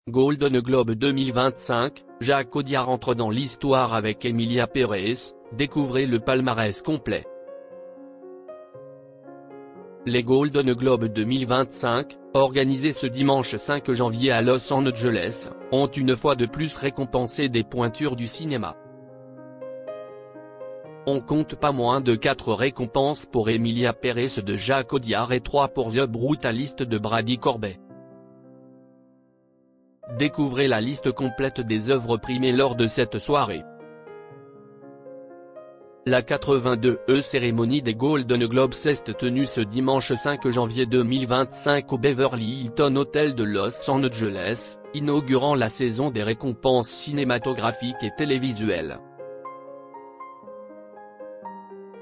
Golden Globe 2025, Jacques Audiard entre dans l'histoire avec Emilia Pérez, découvrez le palmarès complet. Les Golden Globe 2025, organisés ce dimanche 5 janvier à Los Angeles, ont une fois de plus récompensé des pointures du cinéma. On compte pas moins de 4 récompenses pour Emilia Pérez de Jacques Audiard et 3 pour The Brutalist de Brady Corbet. Découvrez la liste complète des œuvres primées lors de cette soirée. La 82e cérémonie des Golden Globes est tenue ce dimanche 5 janvier 2025 au Beverly Hilton Hotel de Los Angeles, inaugurant la saison des récompenses cinématographiques et télévisuelles.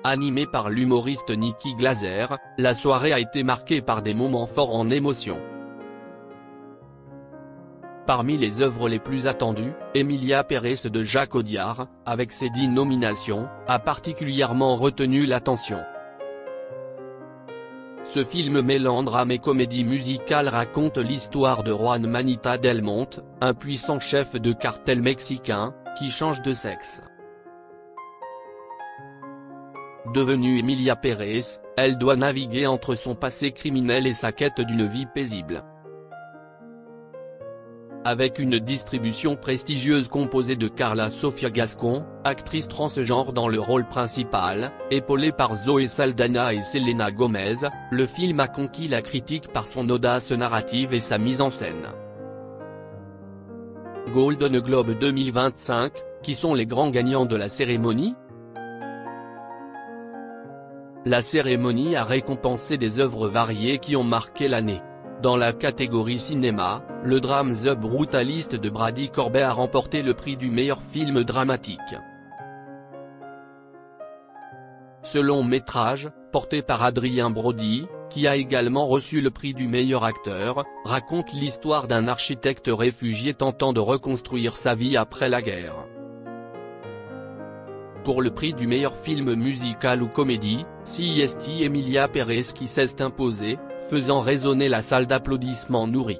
Animée par l'humoriste Nikki Glaser, la soirée a été marquée par des moments forts en émotion. Parmi les œuvres les plus attendues, Emilia Pérez de Jacques Audiard, avec ses 10 nominations, a particulièrement retenu l'attention. Ce film mêlant drame et comédie musicale raconte l'histoire de Juan Manita del Monte, un puissant chef de cartel mexicain, qui change de sexe. Devenue Emilia Pérez, elle doit naviguer entre son passé criminel et sa quête d'une vie paisible. Avec une distribution prestigieuse composée de Carla Sofia Gascon, actrice transgenre dans le rôle principal, épaulée par Zoe Saldana et Selena Gomez, le film a conquis la critique par son audace narrative et sa mise en scène. Golden Globe 2025, qui sont les grands gagnants de la cérémonie ? La cérémonie a récompensé des œuvres variées qui ont marqué l'année. Dans la catégorie cinéma, le drame The Brutalist de Brady Corbet a remporté le prix du meilleur film dramatique. Ce long métrage, porté par Adrien Brody, qui a également reçu le prix du meilleur acteur, raconte l'histoire d'un architecte réfugié tentant de reconstruire sa vie après la guerre. Pour le prix du meilleur film musical ou comédie, c'est Emilia Pérez qui s'est imposée, faisant résonner la salle d'applaudissements nourris.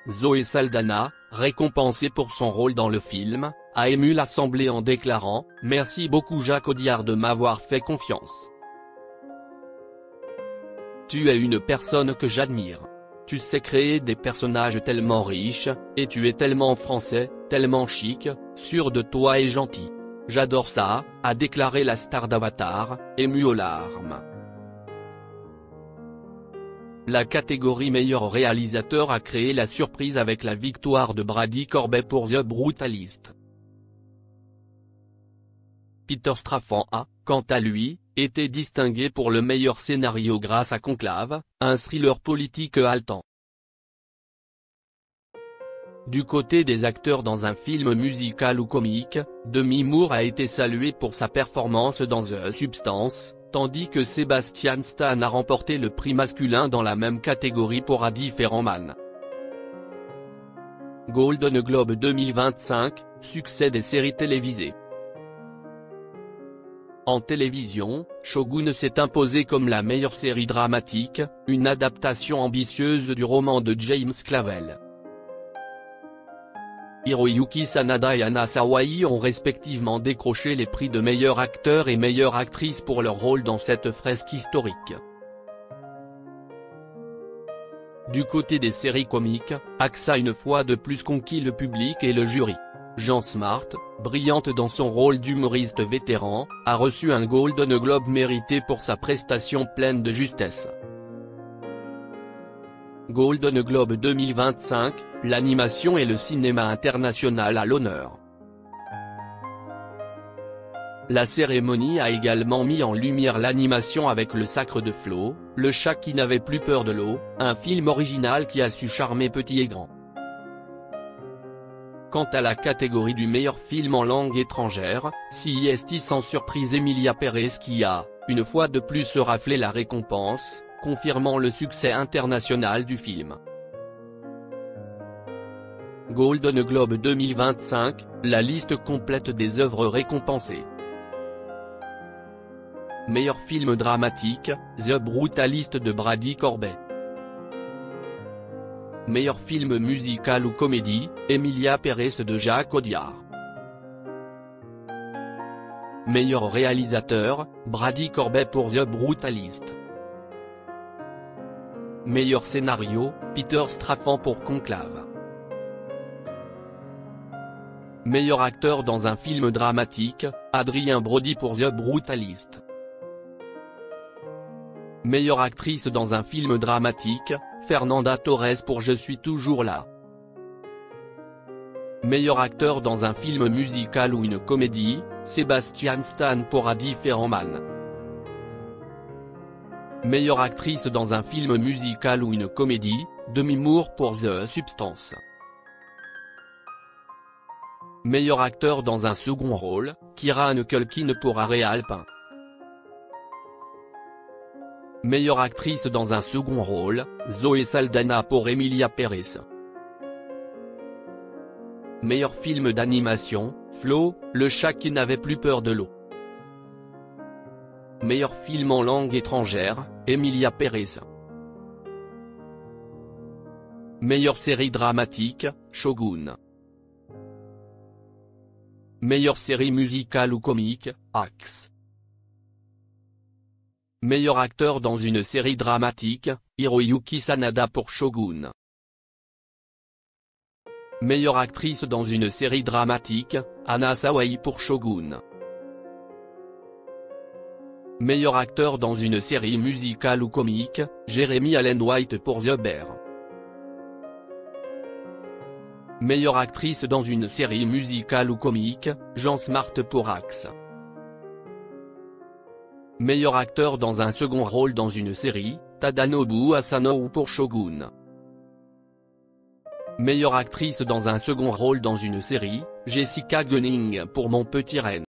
Zoe Saldana, récompensée pour son rôle dans le film, a ému l'assemblée en déclarant « Merci beaucoup Jacques Audiard de m'avoir fait confiance. Tu es une personne que j'admire. Tu sais créer des personnages tellement riches, et tu es tellement français, tellement chic, sûr de toi et gentil. J'adore ça », a déclaré la star d'Avatar, émue aux larmes. La catégorie meilleur réalisateur a créé la surprise avec la victoire de Brady Corbet pour The Brutalist. Peter Straffan a, quant à lui, été distingué pour le meilleur scénario grâce à Conclave, un thriller politique haletant. Du côté des acteurs dans un film musical ou comique, Demi Moore a été salué pour sa performance dans The Substance, tandis que Sebastian Stan a remporté le prix masculin dans la même catégorie pour A Different Man. Golden Globe 2025, succès des séries télévisées. En télévision, Shogun s'est imposé comme la meilleure série dramatique, une adaptation ambitieuse du roman de James Clavell. Hiroyuki Sanada et Anna Sawai ont respectivement décroché les prix de meilleur acteur et meilleure actrice pour leur rôle dans cette fresque historique. Du côté des séries comiques, Axe a une fois de plus conquis le public et le jury. Jean Smart, brillante dans son rôle d'humoriste vétéran, a reçu un Golden Globe mérité pour sa prestation pleine de justesse. Golden Globe 2025, l'animation et le cinéma international à l'honneur. La cérémonie a également mis en lumière l'animation avec Le Sacre de Flo, Le chat qui n'avait plus peur de l'eau, un film original qui a su charmer petit et grand. Quant à la catégorie du meilleur film en langue étrangère, c'est sans surprise Emilia Pérez qui a, une fois de plus raflé la récompense, confirmant le succès international du film. Golden Globe 2025, la liste complète des œuvres récompensées. Meilleur film dramatique, The Brutalist de Brady Corbet. Meilleur film musical ou comédie, Emilia Pérez de Jacques Audiard. Meilleur réalisateur, Brady Corbet pour The Brutalist. Meilleur scénario, Peter Straffan pour Conclave. Meilleur acteur dans un film dramatique, Adrien Brody pour The Brutalist. Meilleure actrice dans un film dramatique, Fernanda Torres pour Je suis toujours là. Meilleur acteur dans un film musical ou une comédie, Sebastian Stan pour A Different Man. Meilleure actrice dans un film musical ou une comédie, Demi Moore pour The Substance. Meilleur acteur dans un second rôle, Kieran Culkin pour Arrêt Alpin. Meilleure actrice dans un second rôle, Zoé Saldana pour Emilia Pérez. Meilleur film d'animation, Flo, le chat qui n'avait plus peur de l'eau. Meilleur film en langue étrangère, Emilia Pérez. Meilleure série dramatique, Shogun. Meilleure série musicale ou comique, Axe. Meilleur acteur dans une série dramatique, Hiroyuki Sanada pour Shogun. Meilleure actrice dans une série dramatique, Anna Sawai pour Shogun. Meilleur acteur dans une série musicale ou comique, Jeremy Allen White pour The Bear. Meilleure actrice dans une série musicale ou comique, Jean Smart pour Axe. Meilleur acteur dans un second rôle dans une série, Tadanobu Asano pour Shogun. Meilleure actrice dans un second rôle dans une série, Jessica Gunning pour Mon Petit Renne.